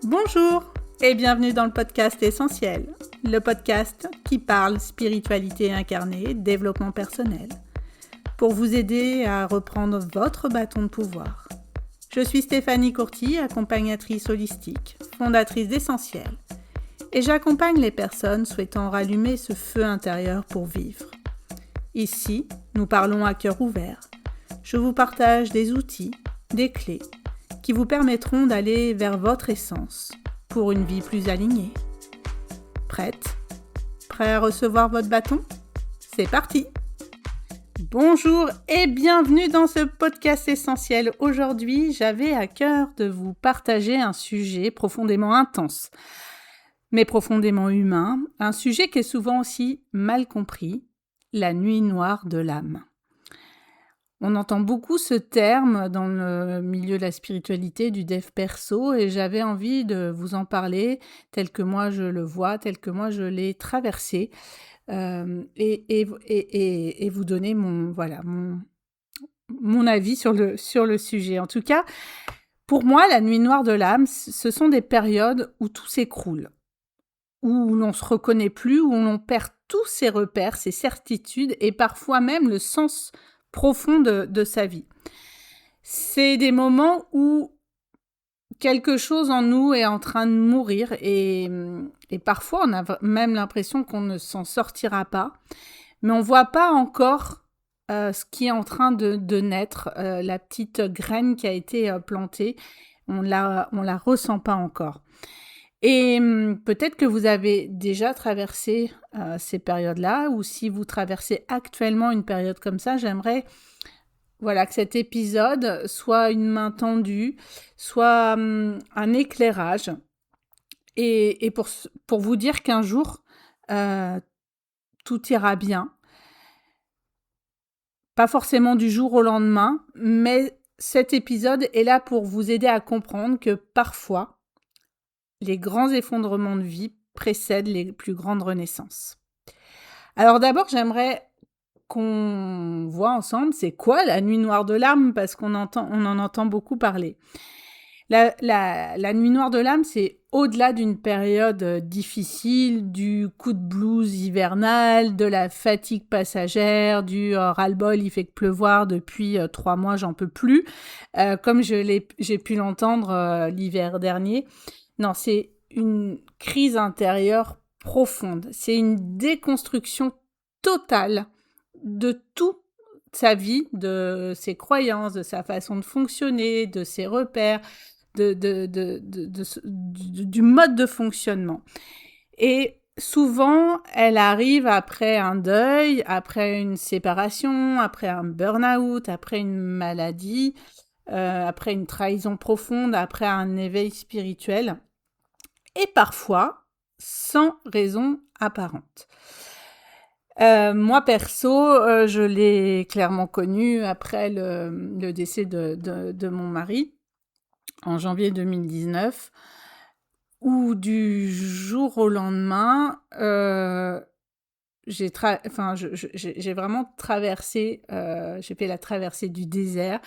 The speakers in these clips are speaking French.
Bonjour et bienvenue dans le podcast Essentiel, le podcast qui parle spiritualité incarnée, développement personnel, pour vous aider à reprendre votre bâton de pouvoir. Je suis Stéphanie Courty, accompagnatrice holistique, fondatrice d'Essentiel, et j'accompagne les personnes souhaitant rallumer ce feu intérieur pour vivre. Ici, nous parlons à cœur ouvert. Je vous partage des outils, des clés, qui vous permettront d'aller vers votre essence pour une vie plus alignée. Prête ? Prêt à recevoir votre bâton ? C'est parti ! Bonjour et bienvenue dans ce podcast essentiel. Aujourd'hui, j'avais à cœur de vous partager un sujet profondément intense, mais profondément humain, un sujet qui est souvent aussi mal compris, la nuit noire de l'âme. On entend beaucoup ce terme dans le milieu de la spiritualité, du dev perso, et j'avais envie de vous en parler tel que moi je le vois, tel que moi je l'ai traversé, et vous donner mon avis sur le sujet. En tout cas, pour moi, la nuit noire de l'âme, ce sont des périodes où tout s'écroule, où l'on se reconnaît plus, où l'on perd tous ses repères, ses certitudes, et parfois même le sens profond de sa vie. C'est des moments où quelque chose en nous est en train de mourir et parfois on a même l'impression qu'on ne s'en sortira pas, mais on ne voit pas encore ce qui est en train de naître, la petite graine qui a été plantée, on la ressent pas encore. Et peut-être que vous avez déjà traversé ces périodes-là, ou si vous traversez actuellement une période comme ça, j'aimerais que cet épisode soit une main tendue, soit un éclairage, et pour vous dire qu'un jour, tout ira bien. Pas forcément du jour au lendemain, mais cet épisode est là pour vous aider à comprendre que parfois, les grands effondrements de vie précèdent les plus grandes renaissances. Alors d'abord, j'aimerais qu'on voit ensemble, c'est quoi la nuit noire de l'âme, parce qu'on en entend beaucoup parler. La nuit noire de l'âme, c'est au-delà d'une période difficile, du coup de blues hivernal, de la fatigue passagère, du ras-le-bol, il fait que pleuvoir depuis 3 mois, j'en peux plus, comme j'ai pu l'entendre l'hiver dernier. Non, c'est une crise intérieure profonde. C'est une déconstruction totale de toute sa vie, de ses croyances, de sa façon de fonctionner, de ses repères, du mode de fonctionnement. Et souvent, elle arrive après un deuil, après une séparation, après un burn-out, après une maladie, après une trahison profonde, après un éveil spirituel, et parfois sans raison apparente. Moi perso, je l'ai clairement connu après le décès de mon mari, en janvier 2019, où du jour au lendemain, j'ai vraiment traversé, j'ai fait la traversée du désert,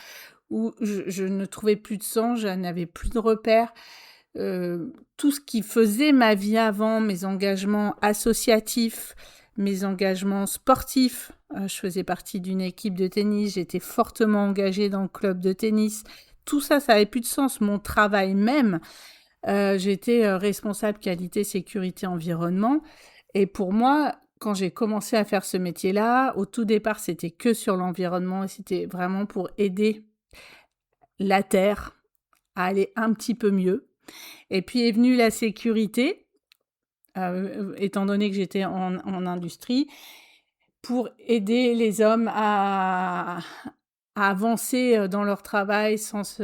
où je ne trouvais plus de sens, je n'avais plus de repères. Tout ce qui faisait ma vie avant, mes engagements associatifs, mes engagements sportifs, je faisais partie d'une équipe de tennis, j'étais fortement engagée dans le club de tennis, tout ça, ça n'avait plus de sens. Mon travail même, j'étais responsable qualité, sécurité, environnement, et pour moi, quand j'ai commencé à faire ce métier-là, au tout départ, c'était que sur l'environnement, et c'était vraiment pour aider la Terre à aller un petit peu mieux. Et puis est venue la sécurité, étant donné que j'étais en industrie, pour aider les hommes à avancer dans leur travail sans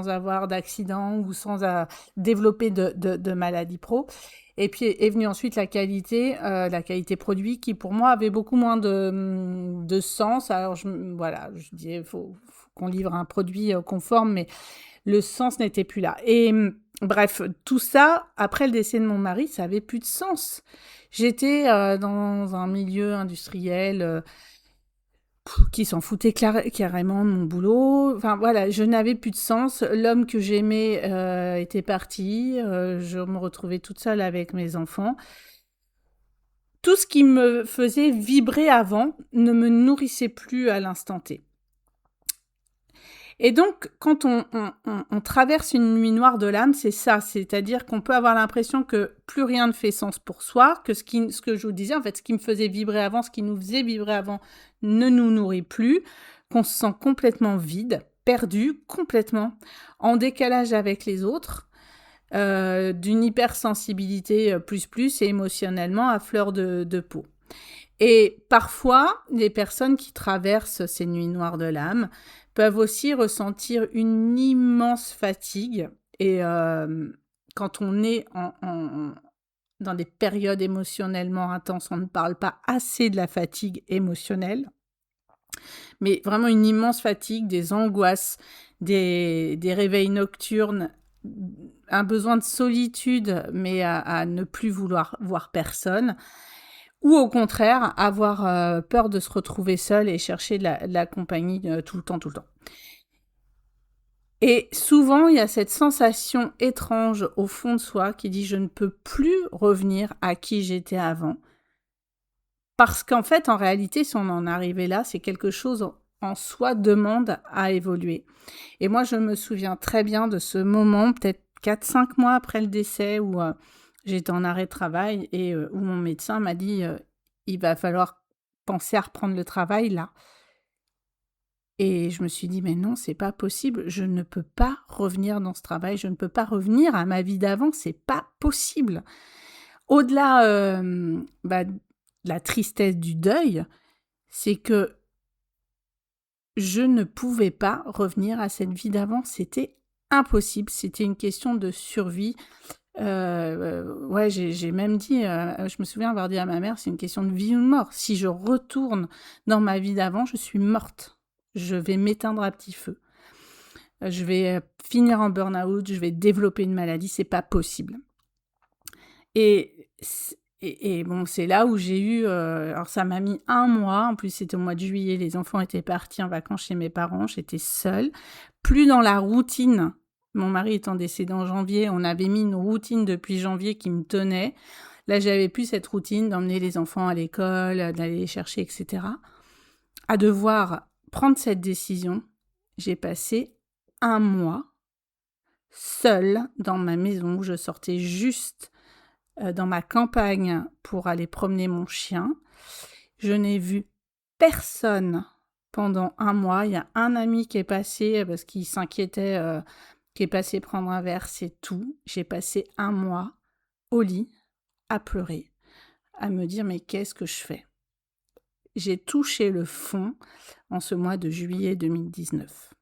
avoir d'accident ou sans développer de maladies pro. Et puis est venue ensuite la qualité produit, qui pour moi avait beaucoup moins de sens. Alors je disais, il faut qu'on livre un produit conforme, mais le sens n'était plus là. Et bref, tout ça, après le décès de mon mari, ça avait plus de sens. J'étais dans un milieu industriel qui s'en foutait carrément de mon boulot. Enfin voilà, je n'avais plus de sens. L'homme que j'aimais était parti. Je me retrouvais toute seule avec mes enfants. Tout ce qui me faisait vibrer avant ne me nourrissait plus à l'instant T. Et donc, quand on traverse une nuit noire de l'âme, c'est ça. C'est-à-dire qu'on peut avoir l'impression que plus rien ne fait sens pour soi, que ce que je vous disais, en fait, ce qui me faisait vibrer avant, ce qui nous faisait vibrer avant, ne nous nourrit plus, qu'on se sent complètement vide, perdu, complètement, en décalage avec les autres, d'une hypersensibilité plus et émotionnellement à fleur de peau. Et parfois, les personnes qui traversent ces nuits noires de l'âme peuvent aussi ressentir une immense fatigue. Et quand on est dans des périodes émotionnellement intenses, on ne parle pas assez de la fatigue émotionnelle, mais vraiment une immense fatigue, des angoisses, des réveils nocturnes, un besoin de solitude, mais à ne plus vouloir voir personne. Ou au contraire, avoir peur de se retrouver seul et chercher de la compagnie tout le temps. Et souvent, il y a cette sensation étrange au fond de soi qui dit « je ne peux plus revenir à qui j'étais avant ». Parce qu'en fait, en réalité, si on en arrivait là, c'est quelque chose en soi demande à évoluer. Et moi, je me souviens très bien de ce moment, peut-être 4-5 mois après le décès, où j'étais en arrêt de travail et où mon médecin m'a dit il va falloir penser à reprendre le travail là. Et je me suis dit mais non, c'est pas possible, je ne peux pas revenir dans ce travail, je ne peux pas revenir à ma vie d'avant, c'est pas possible. Au-delà de la tristesse du deuil, c'est que je ne pouvais pas revenir à cette vie d'avant, c'était impossible, c'était une question de survie. Ouais, j'ai même dit, je me souviens avoir dit à ma mère, c'est une question de vie ou de mort. Si je retourne dans ma vie d'avant, je suis morte. Je vais m'éteindre à petit feu. Je vais finir en burn-out, je vais développer une maladie, c'est pas possible. Et bon, c'est là où j'ai eu... alors ça m'a mis 1 mois, en plus c'était au mois de juillet, les enfants étaient partis en vacances chez mes parents, j'étais seule, plus dans la routine. Mon mari étant décédé en janvier, on avait mis une routine depuis janvier qui me tenait. Là, j'avais plus cette routine d'emmener les enfants à l'école, d'aller les chercher, etc. À devoir prendre cette décision, j'ai passé 1 mois seule dans ma maison où je sortais juste dans ma campagne pour aller promener mon chien. Je n'ai vu personne pendant 1 mois. Il y a un ami qui est passé parce qu'il s'inquiétait, qui est passé prendre un verre, c'est tout. J'ai passé 1 mois au lit à pleurer, à me dire mais qu'est-ce que je fais ? J'ai touché le fond en ce mois de juillet 2019.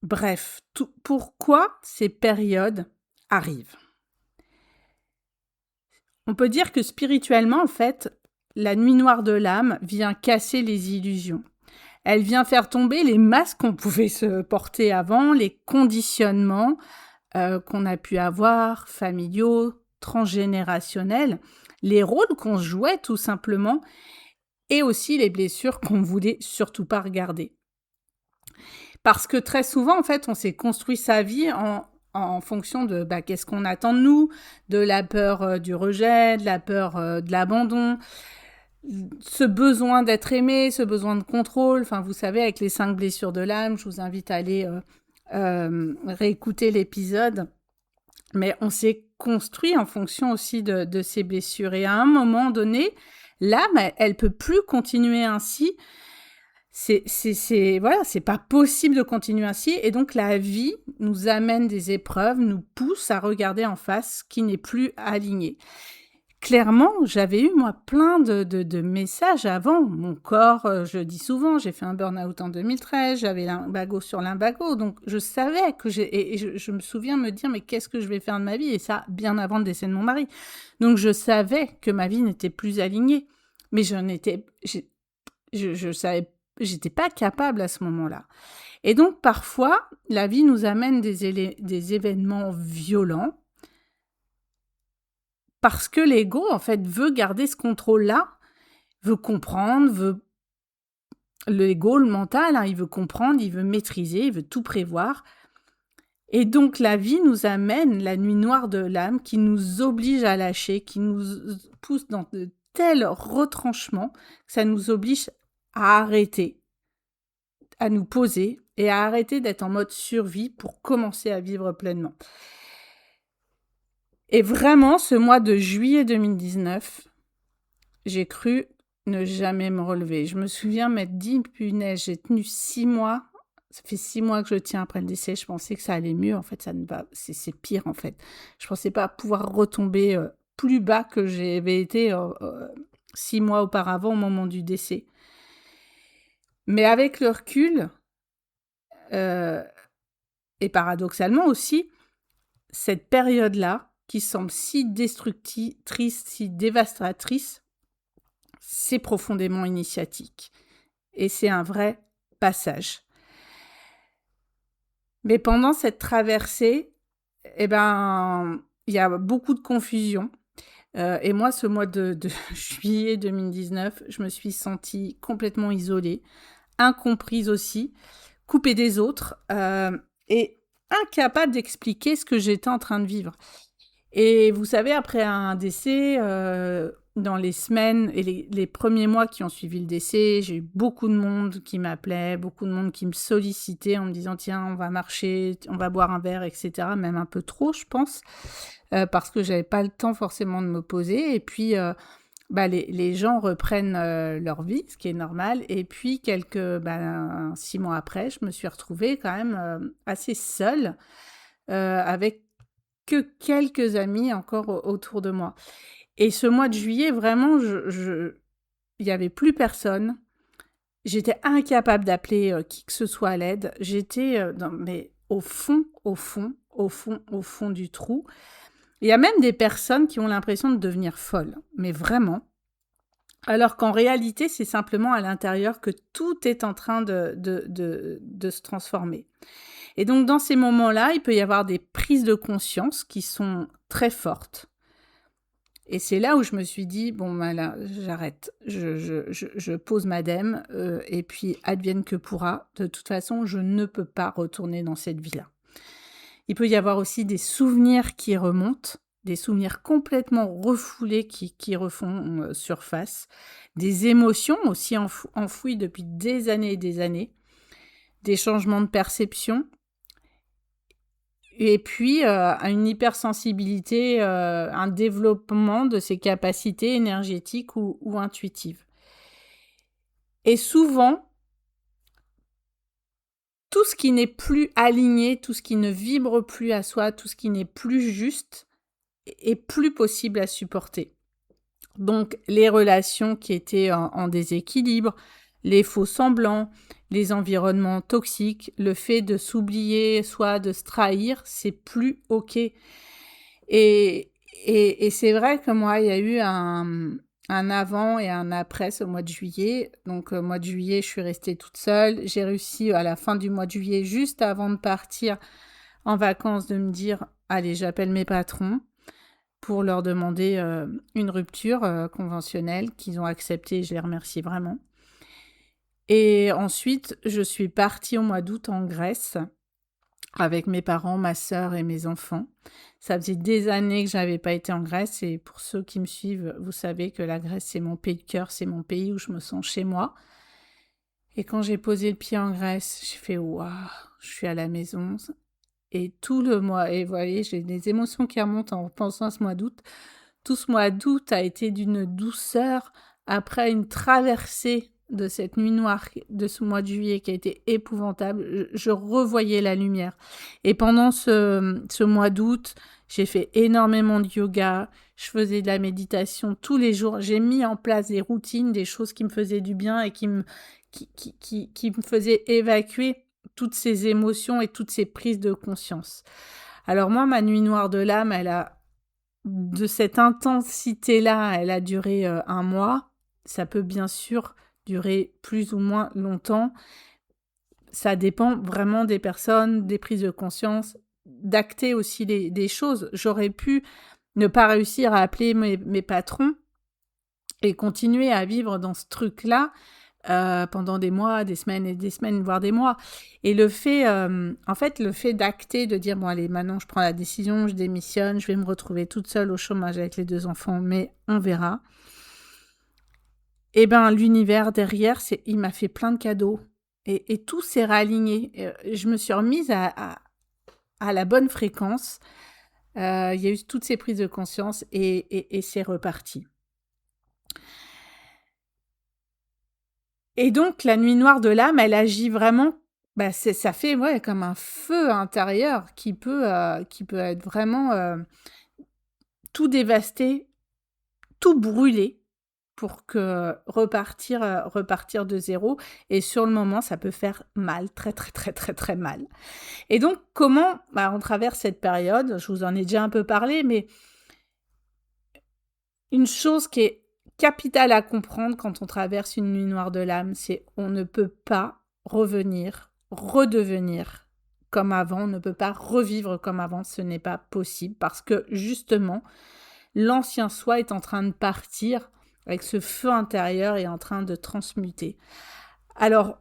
Bref, pourquoi ces périodes arrivent ? On peut dire que spirituellement, en fait, la nuit noire de l'âme vient casser les illusions. Elle vient faire tomber les masques qu'on pouvait se porter avant, les conditionnements qu'on a pu avoir, familiaux, transgénérationnels, les rôles qu'on jouait tout simplement, et aussi les blessures qu'on voulait surtout pas regarder. Parce que très souvent, en fait, on s'est construit sa vie en fonction de qu'est-ce qu'on attend de nous, de la peur du rejet, de la peur de l'abandon, ce besoin d'être aimé, ce besoin de contrôle. Enfin, vous savez, avec les 5 blessures de l'âme, je vous invite à aller réécouter l'épisode. Mais on s'est construit en fonction aussi de ces blessures. Et à un moment donné, l'âme, elle peut plus continuer ainsi. Voilà, c'est pas possible de continuer ainsi. Et donc, la vie nous amène des épreuves, nous pousse à regarder en face ce qui n'est plus aligné. Clairement, j'avais eu, moi, plein de messages avant. Mon corps, je dis souvent, j'ai fait un burn-out en 2013, j'avais lumbago sur lumbago, donc je savais que et je me souviens me dire, mais qu'est-ce que je vais faire de ma vie ? Et ça, bien avant le décès de mon mari. Donc, je savais que ma vie n'était plus alignée. Mais je savais, j'étais pas capable à ce moment-là. Et donc, parfois, la vie nous amène des événements violents, parce que l'ego, en fait, veut garder ce contrôle-là, veut comprendre, veut l'ego, le mental, hein, il veut comprendre, il veut maîtriser, il veut tout prévoir. Et donc la vie nous amène la nuit noire de l'âme qui nous oblige à lâcher, qui nous pousse dans de tels retranchements que ça nous oblige à arrêter, à nous poser et à arrêter d'être en mode survie pour commencer à vivre pleinement. Et vraiment, ce mois de juillet 2019, j'ai cru ne jamais me relever. Je me souviens m'être dit, punaise, j'ai tenu 6 mois. Ça fait 6 mois que je tiens après le décès. Je pensais que ça allait mieux. En fait, ça ne va. C'est pire, en fait. Je pensais pas pouvoir retomber plus bas que j'avais été 6 mois auparavant au moment du décès. Mais avec le recul, et paradoxalement aussi, cette période-là, qui semble si destructrice, si dévastatrice, c'est profondément initiatique. Et c'est un vrai passage. Mais pendant cette traversée, il y a beaucoup de confusion. Et moi, ce mois de juillet 2019, je me suis sentie complètement isolée, incomprise aussi, coupée des autres, et incapable d'expliquer ce que j'étais en train de vivre. Et vous savez, après un décès, dans les semaines et les premiers mois qui ont suivi le décès, j'ai eu beaucoup de monde qui m'appelait, beaucoup de monde qui me sollicitait en me disant « Tiens, on va marcher, on va boire un verre, etc. » Même un peu trop, je pense, parce que j'avais pas le temps forcément de me poser. Et puis, les gens reprennent leur vie, ce qui est normal. Et puis, 6 mois après, je me suis retrouvée quand même assez seule, avec que quelques amis encore autour de moi. Et ce mois de juillet, vraiment, il y avait plus personne. J'étais incapable d'appeler qui que ce soit à l'aide. J'étais mais au fond du trou. Il y a même des personnes qui ont l'impression de devenir folles, mais vraiment. Alors qu'en réalité, c'est simplement à l'intérieur que tout est en train de se transformer. Et donc, dans ces moments-là, il peut y avoir des prises de conscience qui sont très fortes. Et c'est là où je me suis dit, bon, là, j'arrête. Je pose ma dème, et puis advienne que pourra. De toute façon, je ne peux pas retourner dans cette vie-là. Il peut y avoir aussi des souvenirs qui remontent, des souvenirs complètement refoulés qui refont surface, des émotions aussi enfouies depuis des années et des années, des changements de perception, et puis une hypersensibilité, un développement de ses capacités énergétiques ou intuitives. Et souvent, tout ce qui n'est plus aligné, tout ce qui ne vibre plus à soi, tout ce qui n'est plus juste, est plus possible à supporter. Donc, les relations qui étaient en déséquilibre, les faux semblants, les environnements toxiques, le fait de s'oublier, soit de se trahir, c'est plus OK. Et c'est vrai que moi, il y a eu un avant et un après ce mois de juillet. Donc, mois de juillet, je suis restée toute seule. J'ai réussi à la fin du mois de juillet, juste avant de partir en vacances, de me dire « Allez, j'appelle mes patrons » pour leur demander une rupture conventionnelle qu'ils ont acceptée. Je les remercie vraiment. Et ensuite, je suis partie au mois d'août en Grèce avec mes parents, ma sœur et mes enfants. Ça faisait des années que je n'avais pas été en Grèce, et pour ceux qui me suivent, vous savez que la Grèce, c'est mon pays de cœur, c'est mon pays où je me sens chez moi. Et quand j'ai posé le pied en Grèce, j'ai fait « Waouh, je suis à la maison ». Et tout le mois, et vous voyez, j'ai des émotions qui remontent en pensant à ce mois d'août. Tout ce mois d'août a été d'une douceur après une traversée de cette nuit noire de ce mois de juillet qui a été épouvantable. Je revoyais la lumière. Et pendant ce mois d'août, j'ai fait énormément de yoga, je faisais de la méditation tous les jours. J'ai mis en place des routines, des choses qui me faisaient du bien et qui me faisaient évacuer toutes ces émotions et toutes ces prises de conscience. Alors moi, ma nuit noire de l'âme, de cette intensité-là, elle a duré 1 mois. Ça peut bien sûr durer plus ou moins longtemps. Ça dépend vraiment des personnes, des prises de conscience, d'acter aussi des choses. J'aurais pu ne pas réussir à appeler mes patrons et continuer à vivre dans ce truc-là, pendant des mois, des semaines et des semaines, voire des mois. Et le fait, en fait, le fait d'acter, de dire: «Bon allez, maintenant je prends la décision, je démissionne, je vais me retrouver toute seule au chômage avec les 2 enfants, mais on verra». Et ben, l'univers derrière, il m'a fait plein de cadeaux et tout s'est réaligné. Je me suis remise à la bonne fréquence. Il y a eu toutes ces prises de conscience et c'est reparti. Et donc la nuit noire de l'âme, elle agit vraiment, bah, ça fait, ouais, comme un feu intérieur qui peut être vraiment, tout dévaster, tout brûler pour que repartir de zéro. Et sur le moment, ça peut faire mal, très, très, très, très, très mal. Et donc comment, bah, on traverse cette période? Je vous en ai déjà un peu parlé, mais une chose qui est capitale à comprendre quand on traverse une nuit noire de l'âme, c'est on ne peut pas revenir, redevenir comme avant, on ne peut pas revivre comme avant, ce n'est pas possible parce que justement, l'ancien soi est en train de partir avec ce feu intérieur et en train de transmuter. Alors,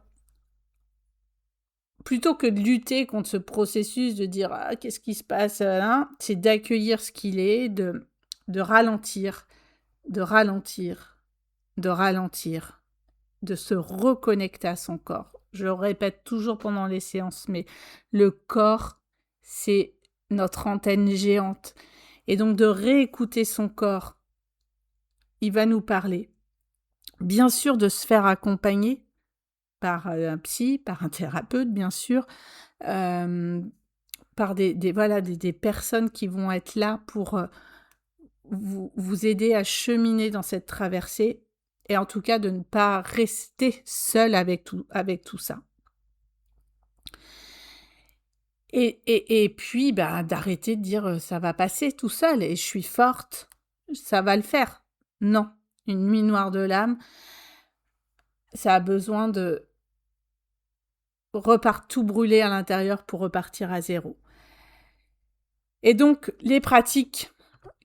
plutôt que de lutter contre ce processus, de dire ah, qu'est-ce qui se passe là, c'est d'accueillir ce qu'il est, de ralentir, de ralentir, de ralentir, de se reconnecter à son corps. Je le répète toujours pendant les séances, mais le corps, c'est notre antenne géante. Et donc de réécouter son corps, il va nous parler. Bien sûr, de se faire accompagner par un psy, par un thérapeute, bien sûr, par voilà, des personnes qui vont être là pour vous aider à cheminer dans cette traversée et en tout cas de ne pas rester seul avec tout ça. Et puis, bah, d'arrêter de dire, «Ça va passer tout seul et je suis forte, ça va le faire». Non, une nuit noire de l'âme, ça a besoin de tout brûler à l'intérieur pour repartir à zéro. Et donc les pratiques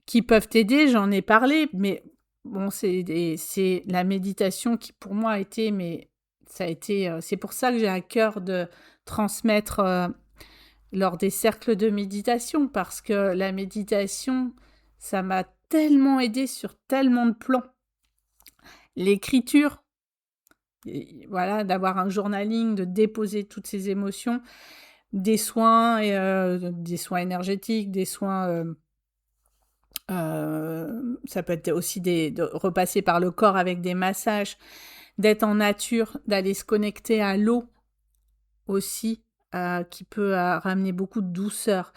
qui peuvent t'aider, j'en ai parlé, mais bon, c'est la méditation qui pour moi a été, mais ça a été, c'est pour ça que j'ai à cœur de transmettre, lors des cercles de méditation parce que la méditation, ça m'a tellement aidée sur tellement de plans. L'écriture, et voilà, d'avoir un journaling, de déposer toutes ces émotions, des soins des soins énergétiques, des soins, ça peut être aussi de repasser par le corps avec des massages, d'être en nature, d'aller se connecter à l'eau aussi, qui peut, ramener beaucoup de douceur,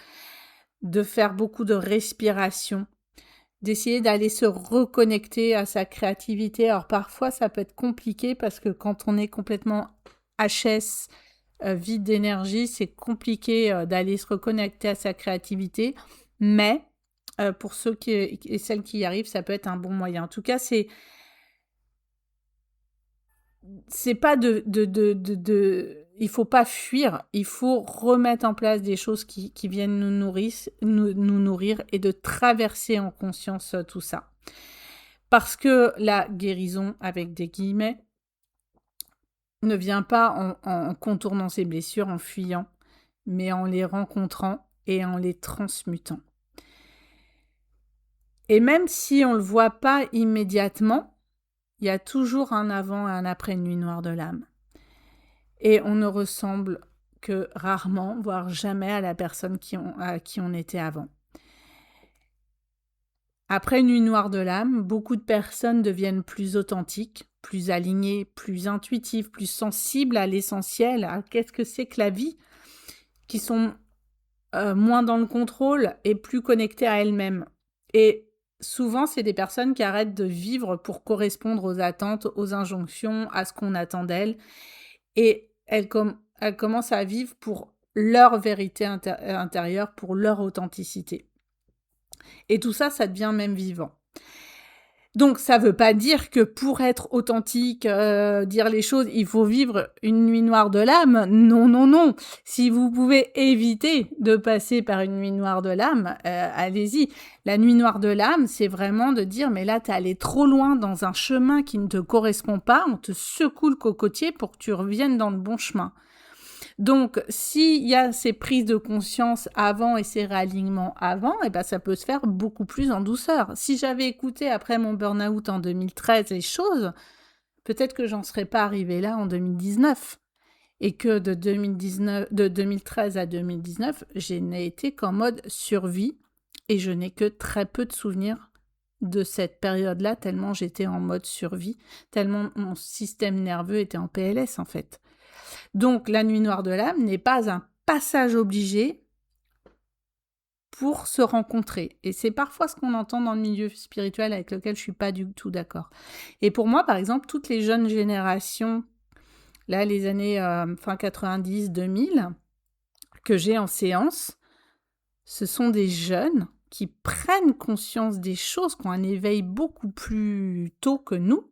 de faire beaucoup de respiration, d'essayer d'aller se reconnecter à sa créativité. Alors parfois, ça peut être compliqué parce que quand on est complètement HS, vide d'énergie, c'est compliqué, d'aller se reconnecter à sa créativité. Mais, pour ceux et celles qui y arrivent, ça peut être un bon moyen. En tout cas, c'est pas il faut pas fuir, il faut remettre en place des choses qui viennent nous nourrir et de traverser en conscience, tout ça. Parce que la guérison, avec des guillemets, ne vient pas en contournant ses blessures, en fuyant, mais en les rencontrant et en les transmutant. Et même si on le voit pas immédiatement, il y a toujours un avant et un après une nuit noire de l'âme. Et on ne ressemble que rarement, voire jamais à la personne à qui on était avant. Après une nuit noire de l'âme, beaucoup de personnes deviennent plus authentiques, plus alignées, plus intuitives, plus sensibles à l'essentiel, à qu'est-ce que c'est que la vie, qui sont moins dans le contrôle et plus connectées à elles-mêmes. Et souvent, c'est des personnes qui arrêtent de vivre pour correspondre aux attentes, aux injonctions, à ce qu'on attend d'elles. Et elles commencent à vivre pour leur vérité intérieure, pour leur authenticité. Et tout ça, ça devient même vivant. Donc ça veut pas dire que pour être authentique, dire les choses, il faut vivre une nuit noire de l'âme. Non, non, non. Si vous pouvez éviter de passer par une nuit noire de l'âme, allez-y. La nuit noire de l'âme, c'est vraiment de dire: «Mais là, tu es allé trop loin dans un chemin qui ne te correspond pas». On te secoue le cocotier pour que tu reviennes dans le bon chemin. Donc, s'il y a ces prises de conscience avant et ces réalignements avant, eh ben, ça peut se faire beaucoup plus en douceur. Si j'avais écouté après mon burn-out en 2013 les choses, peut-être que j'en serais pas arrivée là en 2019. Et que de 2013 à 2019, je n'ai été qu'en mode survie et je n'ai que très peu de souvenirs de cette période-là, tellement j'étais en mode survie, tellement mon système nerveux était en PLS en fait. Donc, la nuit noire de l'âme n'est pas un passage obligé pour se rencontrer. Et c'est parfois ce qu'on entend dans le milieu spirituel avec lequel je ne suis pas du tout d'accord. Et pour moi, par exemple, toutes les jeunes générations, là, les années fin 90, 2000, que j'ai en séance, ce sont des jeunes qui prennent conscience des choses, qui ont un éveil beaucoup plus tôt que nous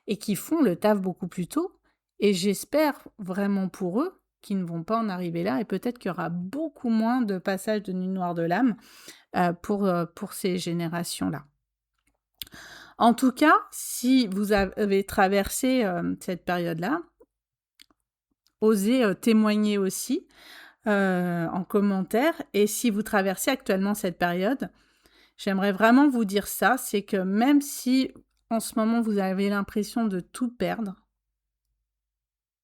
et qui font le taf beaucoup plus tôt. Et j'espère vraiment pour eux qu'ils ne vont pas en arriver là et peut-être qu'il y aura beaucoup moins de passages de nuit noire de l'âme pour ces générations-là. En tout cas, si vous avez traversé cette période-là, osez témoigner aussi en commentaire. Et si vous traversez actuellement cette période, j'aimerais vraiment vous dire ça, c'est que même si en ce moment vous avez l'impression de tout perdre,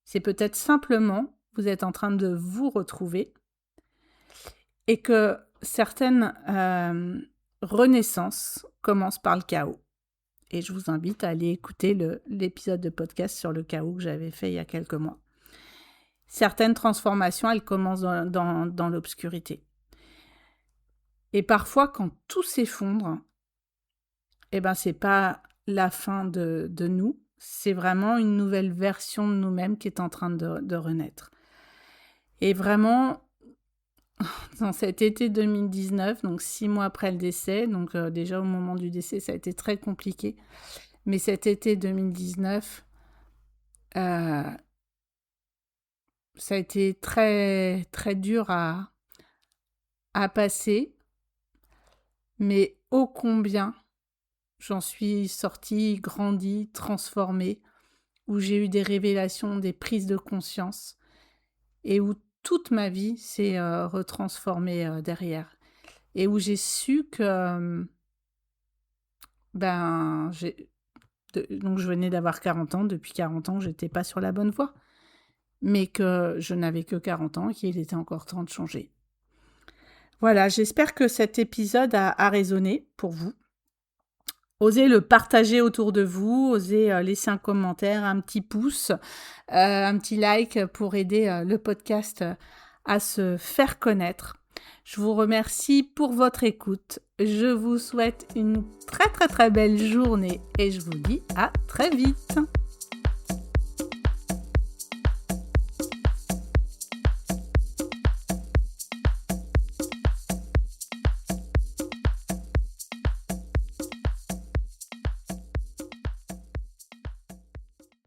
c'est peut-être simplement vous êtes en train de vous retrouver et que certaines renaissances commencent par le chaos. Et je vous invite à aller écouter l'épisode de podcast sur le chaos que j'avais fait il y a quelques mois. Certaines transformations, elles commencent dans l'obscurité. Et parfois, quand tout s'effondre, eh ben, c'est pas la fin de nous, c'est vraiment une nouvelle version de nous-mêmes qui est en train de renaître. Et vraiment, dans cet été 2019, donc 6 mois après le décès, donc déjà au moment du décès, ça a été très compliqué, mais cet été 2019, ça a été très, très dur à passer, mais ô combien j'en suis sortie, grandie, transformée, où j'ai eu des révélations, des prises de conscience, et où toute ma vie s'est retransformée derrière. Et où j'ai su que, donc je venais d'avoir 40 ans, depuis 40 ans, j'étais pas sur la bonne voie, mais que je n'avais que 40 ans et qu'il était encore temps de changer. Voilà, j'espère que cet épisode a résonné pour vous. Osez le partager autour de vous, osez laisser un commentaire, un petit pouce, un petit like pour aider le podcast à se faire connaître. Je vous remercie pour votre écoute. Je vous souhaite une très très très belle journée et je vous dis à très vite.